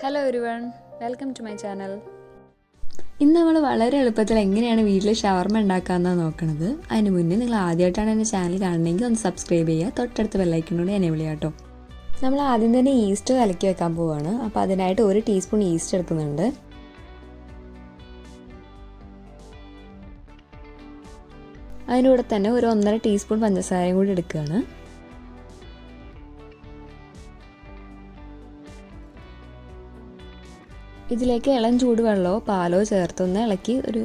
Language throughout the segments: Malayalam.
Hello everyone, welcome to my channel. ഇന്ന് നമ്മൾ വളരെ എളുപ്പത്തിൽ എങ്ങനെയാണ് വീട്ടിൽ ഷവർമ ഉണ്ടാക്കാമെന്നാണ് നോക്കുന്നത്. അതിന് മുന്നേ നിങ്ങൾ ആദ്യമായിട്ടാണ് എൻ്റെ ചാനൽ കാണണമെങ്കിൽ ഒന്ന് സബ്സ്ക്രൈബ് ചെയ്യുക, തൊട്ടടുത്ത് ബെല്ലൈക്കനോട് എനേബിൾ ചെയ്യാം കേട്ടോ. നമ്മൾ ആദ്യം തന്നെ ഈസ്റ്റ് കലക്കി വെക്കാൻ പോവുകയാണ്. അപ്പോൾ അതിനായിട്ട് 1 ടീസ്പൂൺ ഈസ്റ്റ് എടുക്കുന്നുണ്ട്. അതിൻ്റെ കൂടെ തന്നെ ഒരു 1.5 ടീസ്പൂൺ പഞ്ചസാരയും കൂടി എടുക്കുകയാണ്. ഇതിലേക്ക് ഇളം ചൂടുവെള്ളമോ പാലോ ചേർത്തൊന്ന് ഇളക്കി ഒരു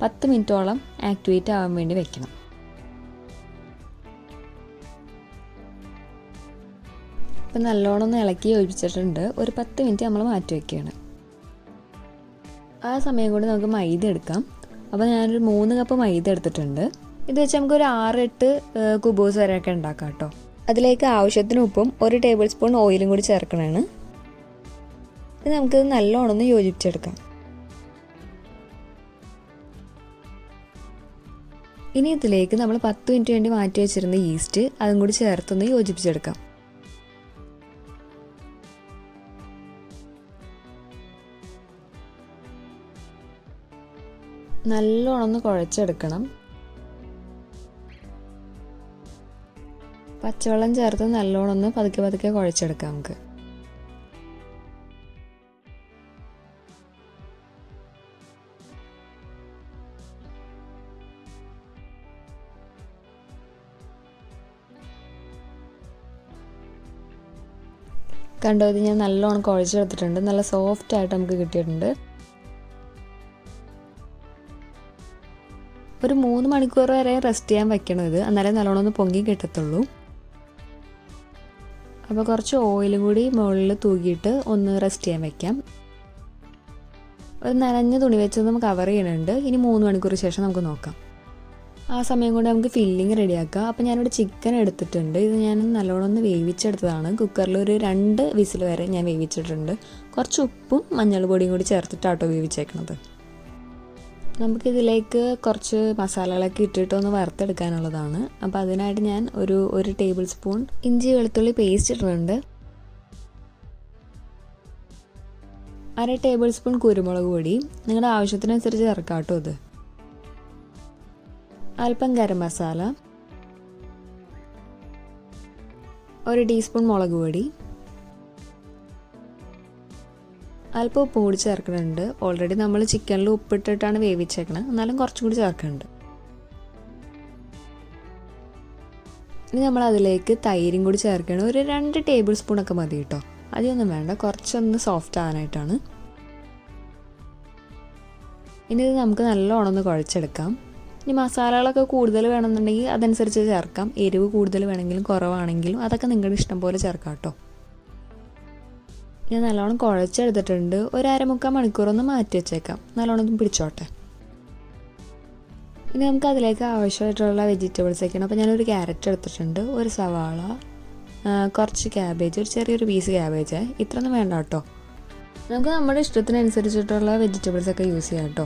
10 മിനിറ്റോളം ആക്ടിവേറ്റ് ആവാൻ വേണ്ടി വെക്കണം. ഇപ്പം നല്ലോണം ഒന്ന് ഇളക്കി യോജിപ്പിച്ചിട്ടുണ്ട്. ഒരു 10 മിനിറ്റ് നമ്മൾ മാറ്റി വയ്ക്കുകയാണ്. ആ സമയം കൊണ്ട് നമുക്ക് മൈദ എടുക്കാം. അപ്പോൾ ഞാനൊരു 3 കപ്പ് മൈദ എടുത്തിട്ടുണ്ട്. ഇത് വെച്ച് നമുക്കൊരു 6-8 കുബൂസ് വരെയൊക്കെ ഉണ്ടാക്കാം കേട്ടോ. അതിലേക്ക് ആവശ്യത്തിന് ഉപ്പും 1 ടേബിൾ സ്പൂൺ ഓയിലും കൂടി ചേർക്കണതാണ്. ഇത് നമുക്കിത് നല്ലോണം ഒന്ന് യോജിപ്പിച്ചെടുക്കാം. ഇനി ഇതിലേക്ക് നമ്മൾ 10 മിനിറ്റ് വേണ്ടി മാറ്റി വെച്ചിരുന്ന ഈസ്റ്റ് അതും കൂടി ചേർത്തൊന്ന് യോജിപ്പിച്ചെടുക്കാം. നല്ലോണം ഒന്ന് കുഴച്ചെടുക്കണം. പച്ചവെള്ളം ചേർത്ത് നല്ലോണം ഒന്ന് പതുക്കെ പതുക്കെ കുഴച്ചെടുക്കാം നമുക്ക്. കണ്ടോ, ഇത് ഞാൻ നല്ലോണം കുഴച്ചെടുത്തിട്ടുണ്ട്. നല്ല സോഫ്റ്റ് ആയിട്ട് നമുക്ക് കിട്ടിയിട്ടുണ്ട്. ഒരു 3 മണിക്കൂർ വരെ റെസ്റ്റ് ചെയ്യാൻ വെക്കണം ഇത്, എന്നാലേ നല്ലോണം ഒന്ന് പൊങ്ങി കിട്ടത്തുള്ളൂ. അപ്പോൾ കുറച്ച് ഓയിലും കൂടി മുകളിൽ തൂക്കിയിട്ട് ഒന്ന് റെസ്റ്റ് ചെയ്യാൻ വെക്കാം. ഒരു നനഞ്ഞ തുണി വെച്ചൊന്ന് കവർ ചെയ്യണുണ്ട്. ഇനി 3 മണിക്കൂർ ശേഷം നമുക്ക് നോക്കാം. ആ സമയം കൊണ്ട് നമുക്ക് ഫില്ലിങ് റെഡിയാക്കാം. അപ്പോൾ ഞാനിവിടെ ചിക്കൻ എടുത്തിട്ടുണ്ട്. ഇത് ഞാൻ നല്ലോണം ഒന്ന് വേവിച്ചെടുത്തതാണ്. കുക്കറിൽ ഒരു 2 വിസിൽ വരെ ഞാൻ വേവിച്ചിട്ടുണ്ട്. കുറച്ച് ഉപ്പും മഞ്ഞൾ പൊടിയും കൂടി ചേർത്തിട്ടാട്ടോ വേവിച്ചേക്കണത്. നമുക്കിതിലേക്ക് കുറച്ച് മസാലകളൊക്കെ ഇട്ടിട്ട് ഒന്ന് വറുത്തെടുക്കാനുള്ളതാണ്. അപ്പോൾ അതിനായിട്ട് ഞാൻ ഒരു 1 ടേബിൾ സ്പൂൺ ഇഞ്ചി വെളുത്തുള്ളി പേസ്റ്റ് ഇട്ടിട്ടുണ്ട്. 1/2 ടേബിൾ സ്പൂൺ കുരുമുളക് പൊടി, നിങ്ങളുടെ ആവശ്യത്തിനനുസരിച്ച് ചേർക്കാം കേട്ടോ. ഇത് അല്പം ഗരം മസാല, 1 ടീസ്പൂൺ മുളക് പൊടി, അല്പം ഉപ്പ് കൂടി ചേർക്കുന്നുണ്ട്. ഓൾറെഡി നമ്മൾ ചിക്കനിൽ ഉപ്പിട്ടിട്ടാണ് വേവിച്ചേക്കണത്, എന്നാലും കുറച്ചും കൂടി ചേർക്കുന്നുണ്ട്. ഇനി നമ്മൾ അതിലേക്ക് തൈരും കൂടി ചേർക്കണം. ഒരു 2 ടേബിൾ സ്പൂണൊക്കെ മതി കേട്ടോ, അതൊന്നും വേണ്ട, കുറച്ചൊന്ന് സോഫ്റ്റ് ആകാനായിട്ടാണ്. ഇനി ഇത് നമുക്ക് നല്ലോണം ഒന്ന് കുഴച്ചെടുക്കാം. ഇനി മസാലകളൊക്കെ കൂടുതൽ വേണമെന്നുണ്ടെങ്കിൽ അതനുസരിച്ച് ചേർക്കാം. എരിവ് കൂടുതൽ വേണമെങ്കിലും കുറവാണെങ്കിലും അതൊക്കെ നിങ്ങളുടെ ഇഷ്ടം പോലെ ചേർക്കാം കേട്ടോ. ഞാൻ നല്ലോണം കുഴച്ചെടുത്തിട്ടുണ്ട്. ഒരു 1/2-3 മണിക്കൂറൊന്ന് മാറ്റി വെച്ചേക്കാം, നല്ലോണം പിടിച്ചോട്ടെ. ഇനി നമുക്ക് അതിലേക്ക് ആവശ്യമായിട്ടുള്ള വെജിറ്റബിൾസ് ഒക്കെയാണ്. അപ്പോൾ ഞാനൊരു ക്യാരറ്റ് എടുത്തിട്ടുണ്ട്, ഒരു സവാള, കുറച്ച് ക്യാബേജ്, ഒരു ചെറിയൊരു പീസ് ക്യാബേജ്. ഇത്രയൊന്നും വേണ്ട കേട്ടോ. നമുക്ക് നമ്മുടെ ഇഷ്ടത്തിനനുസരിച്ചിട്ടുള്ള വെജിറ്റബിൾസൊക്കെ യൂസ് ചെയ്യാം കേട്ടോ.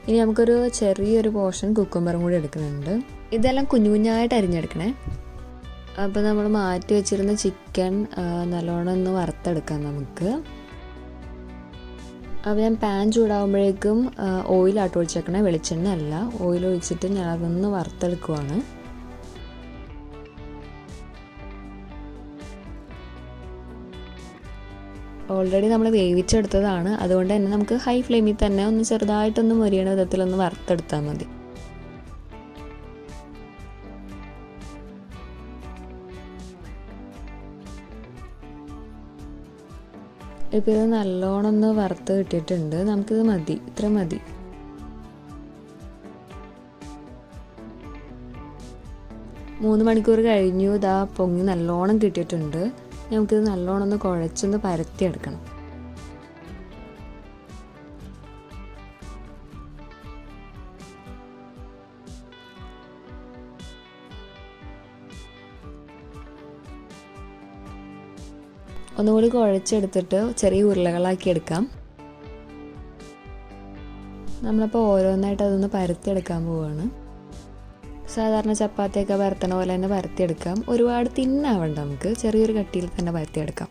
ഇനി നമുക്കൊരു ചെറിയൊരു പോർഷൻ കുക്കുംബറും കൂടി എടുക്കുന്നുണ്ട്. ഇതെല്ലാം കുഞ്ഞു കുഞ്ഞായിട്ട് അരിഞ്ഞെടുക്കണേ. അപ്പോൾ നമ്മൾ മാറ്റി വെച്ചിരുന്ന ചിക്കൻ നല്ലോണം ഒന്ന് വറുത്തെടുക്കാം നമുക്ക്. അപ്പോൾ ഞാൻ പാൻ ചൂടാകുമ്പോഴേക്കും ഓയിലാട്ടോ ഒഴിച്ചേക്കണേ, വെളിച്ചെണ്ണ അല്ല. ഓയിൽ ഒഴിച്ചിട്ട് ഞാൻ അതൊന്ന് വറുത്തെടുക്കുവാണ്. ഓൾറെഡി നമ്മൾ വേവിച്ചെടുത്തതാണ്, അതുകൊണ്ട് തന്നെ നമുക്ക് ഹൈ ഫ്ലെയിമിൽ തന്നെ ഒന്ന് ചെറുതായിട്ടൊന്ന് മൊരിയണ വിധത്തിലൊന്ന് വറുത്തെടുത്താൽ മതി. ഇപ്പോൾ ഇത് നല്ലോണം ഒന്ന് വറുത്ത് കിട്ടിയിട്ടുണ്ട്. നമുക്കിത് മതി, ഇത്ര മതി. മൂന്ന് മണിക്കൂർ കഴിഞ്ഞു. ഇതാ പൊങ്ങി നല്ലോണം കിട്ടിയിട്ടുണ്ട്. നമുക്കിത് നല്ലോണം ഒന്ന് കുഴച്ചൊന്ന് പരത്തിയെടുക്കണം. ഒന്നുകൂടി കുഴച്ചെടുത്തിട്ട് ചെറിയ ഉരുളകളാക്കി എടുക്കാം. നമ്മളപ്പോൾ ഓരോന്നായിട്ട് അതൊന്ന് പരത്തിയെടുക്കാൻ പോവുകയാണ്. സാധാരണ ചപ്പാത്തിയൊക്കെ പരത്തണ പോലെ തന്നെ പരത്തിയെടുക്കാം. ഒരുപാട് തിന്നാവണ്ട, നമുക്ക് ചെറിയൊരു കട്ടിയിൽ തന്നെ പരത്തിയെടുക്കാം.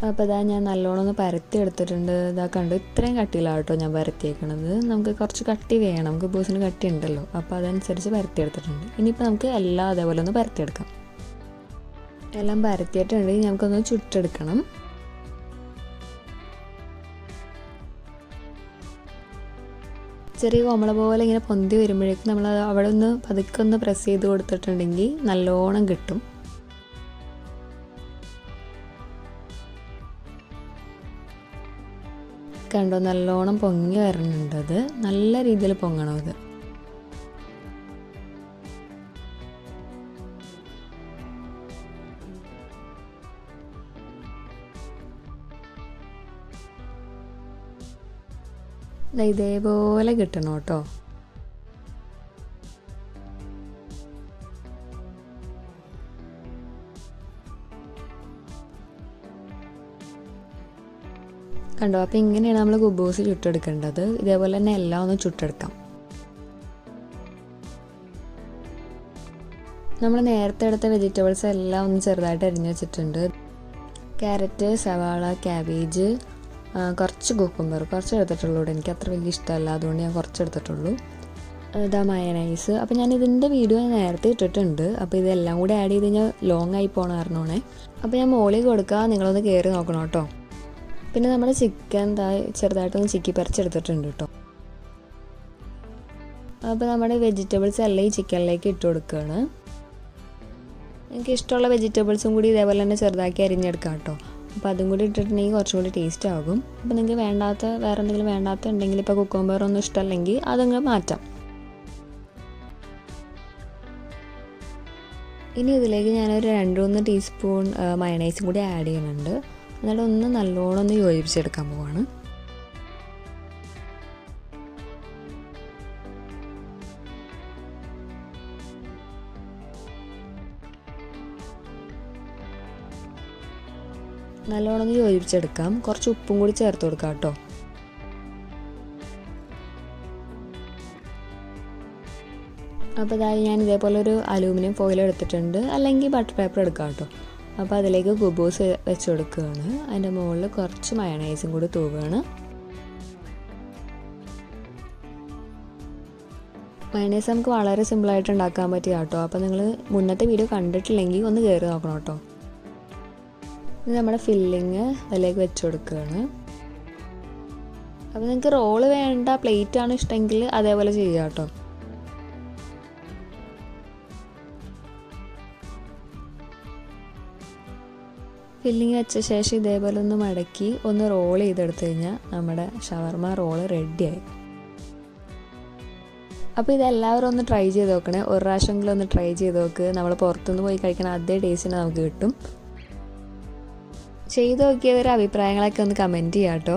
അപ്പോൾ ഇതാ ഞാൻ നല്ലോണം ഒന്ന് പരത്തി എടുത്തിട്ടുണ്ട്. ഇതാ കണ്ടു, ഇത്രയും കട്ടിയിലാണ് കേട്ടോ ഞാൻ പരത്തിയേക്കണത്. നമുക്ക് കുറച്ച് കട്ടി വേണം, നമുക്ക് ബൂസിന് കട്ടി ഉണ്ടല്ലോ, അപ്പോൾ അതനുസരിച്ച് പരത്തിയെടുത്തിട്ടുണ്ട്. ഇനിയിപ്പോൾ നമുക്ക് എല്ലാം അതേപോലെ ഒന്ന് പരത്തിയെടുക്കാം. എല്ലാം പരത്തിയിട്ടുണ്ടെങ്കിൽ നമുക്കൊന്ന് ചുട്ടെടുക്കണം. ചെറിയ കോമള പോലെ ഇങ്ങനെ പൊന്തി വരുമ്പോഴേക്കും നമ്മൾ അവിടെ ഒന്ന് പതുക്കെ ഒന്ന് പ്രസ് ചെയ്ത് കൊടുത്തിട്ടുണ്ടെങ്കിൽ നല്ലോണം കിട്ടും. കണ്ടോ, നല്ലോണം പൊങ്ങി വരണുണ്ട്. അത് നല്ല രീതിയിൽ പൊങ്ങണം. അത് ഇതേപോലെ കിട്ടണം കേട്ടോ. കണ്ടോ, അപ്പോൾ ഇങ്ങനെയാണ് നമ്മൾ കുബൂസ് ചുട്ടെടുക്കേണ്ടത്. ഇതേപോലെ തന്നെ എല്ലാം ഒന്ന് ചുട്ടെടുക്കാം. നമ്മൾ നേരത്തെ എടുത്ത വെജിറ്റബിൾസ് എല്ലാം ഒന്ന് ചെറുതായിട്ട് അരിഞ്ഞ് വെച്ചിട്ടുണ്ട്. ക്യാരറ്റ്, സവാള, ക്യാബേജ്, കുറച്ച് കുക്കുംബർ, കുറച്ച് എടുത്തിട്ടുള്ളൂ. എനിക്ക് അത്ര വലിയ ഇഷ്ടമല്ല, അതുകൊണ്ട് ഞാൻ കുറച്ച് എടുത്തിട്ടുള്ളൂ. ഇതാ മയണൈസ്. അപ്പോൾ ഞാൻ ഇതിൻ്റെ വീഡിയോ നേരത്തെ ഇട്ടിട്ടുണ്ട്. അപ്പോൾ ഇതെല്ലാം കൂടി ആഡ് ചെയ്ത് കഴിഞ്ഞാൽ ലോങ് ആയി പോകണ കാരണമാണ്. അപ്പോൾ ഞാൻ മോളിൽ കൊടുക്കുക, നിങ്ങളൊന്ന് കയറി നോക്കണം കേട്ടോ. പിന്നെ നമ്മുടെ ചിക്കൻ ചെറുതായിട്ടൊന്ന് ചിക്കി പറിച്ചെടുത്തിട്ടുണ്ട് കേട്ടോ. അപ്പോൾ നമ്മുടെ വെജിറ്റബിൾസ് എല്ലാം ഈ ചിക്കനിലേക്ക് ഇട്ട് കൊടുക്കുകയാണ്. എനിക്ക് ഇഷ്ടമുള്ള വെജിറ്റബിൾസും കൂടി ഇതേപോലെ തന്നെ ചെറുതാക്കി അരിഞ്ഞെടുക്കാം കേട്ടോ. അപ്പോൾ അതും കൂടി ഇട്ടിട്ടുണ്ടെങ്കിൽ കുറച്ചും കൂടി ടേസ്റ്റ് ആകും. അപ്പോൾ നിങ്ങൾക്ക് വേറെ എന്തെങ്കിലും വേണ്ടാത്ത ഉണ്ടെങ്കിൽ, ഇപ്പോൾ കുക്കുംബർ ഒന്നും ഇഷ്ടമല്ലെങ്കിൽ അതങ്ങ് മാറ്റാം. ഇനി ഇതിലേക്ക് ഞാനൊരു 2-3 ടീസ്പൂൺ മയണൈസും കൂടി ആഡ് ചെയ്യുന്നുണ്ട്. എന്നിട്ട് ഒന്ന് നല്ലോണം ഒന്ന് യോജിപ്പിച്ചെടുക്കാൻ പോവാണ്. നല്ലോണം ഒന്ന് യോജിപ്പിച്ചെടുക്കാം. കുറച്ച് ഉപ്പും കൂടി ചേർത്ത് കൊടുക്കാം കേട്ടോ. അപ്പോൾ ഞാൻ ഇതേപോലെ ഒരു അലൂമിനിയം ഫോയിൽ എടുത്തിട്ടുണ്ട്, അല്ലെങ്കിൽ ബട്ടർ പേപ്പർ എടുക്കാം കേട്ടോ. അപ്പോൾ അതിലേക്ക് കുബൂസ് വെച്ച് കൊടുക്കുകയാണ്. അതിൻ്റെ മുകളിൽ കുറച്ച് മയണൈസും കൂടി തൂവുകയാണ്. മയണൈസ് നമുക്ക് വളരെ സിമ്പിളായിട്ട് ഉണ്ടാക്കാൻ പറ്റിയ കേട്ടോ. അപ്പോൾ നിങ്ങൾ മുന്നത്തെ വീഡിയോ കണ്ടിട്ടില്ലെങ്കിൽ ഒന്ന് കയറി നോക്കണം കേട്ടോ. ഇത് നമ്മുടെ ഫില്ലിങ് അതിലേക്ക് വെച്ച് കൊടുക്കുകയാണ്. അപ്പോൾ നിങ്ങൾക്ക് റോള് വേണ്ട, പ്ലേറ്റാണ് ഇഷ്ടമെങ്കിൽ അതേപോലെ ചെയ്യുക കേട്ടോ. ഫില്ലിങ് വെച്ച ശേഷം ഇതേപോലെ ഒന്ന് മടക്കി ഒന്ന് റോൾ ചെയ്തെടുത്തു കഴിഞ്ഞാൽ നമ്മുടെ ഷവർമ റോള് റെഡിയായി. അപ്പോൾ ഇതെല്ലാവരും ഒന്ന് ട്രൈ ചെയ്ത് നോക്കണേ. ഒരു പ്രാവശ്യമെങ്കിലും ഒന്ന് ട്രൈ ചെയ്ത് നോക്ക്. നമ്മൾ പുറത്തുനിന്ന് പോയി കഴിക്കണ അതേ ടേസ്റ്റിന് നമുക്ക് കിട്ടും. ചെയ്ത് നോക്കിയവരെ അഭിപ്രായങ്ങളൊക്കെ ഒന്ന് കമൻറ്റ് ചെയ്യാം കേട്ടോ.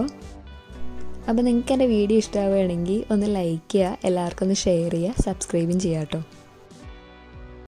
അപ്പോൾ നിങ്ങൾക്ക് എൻ്റെ വീഡിയോ ഇഷ്ടമാവുകയാണെങ്കിൽ ഒന്ന് ലൈക്ക് ചെയ്യുക, എല്ലാവർക്കും ഒന്ന് ഷെയർ ചെയ്യുക, സബ്സ്ക്രൈബും ചെയ്യാം കേട്ടോ.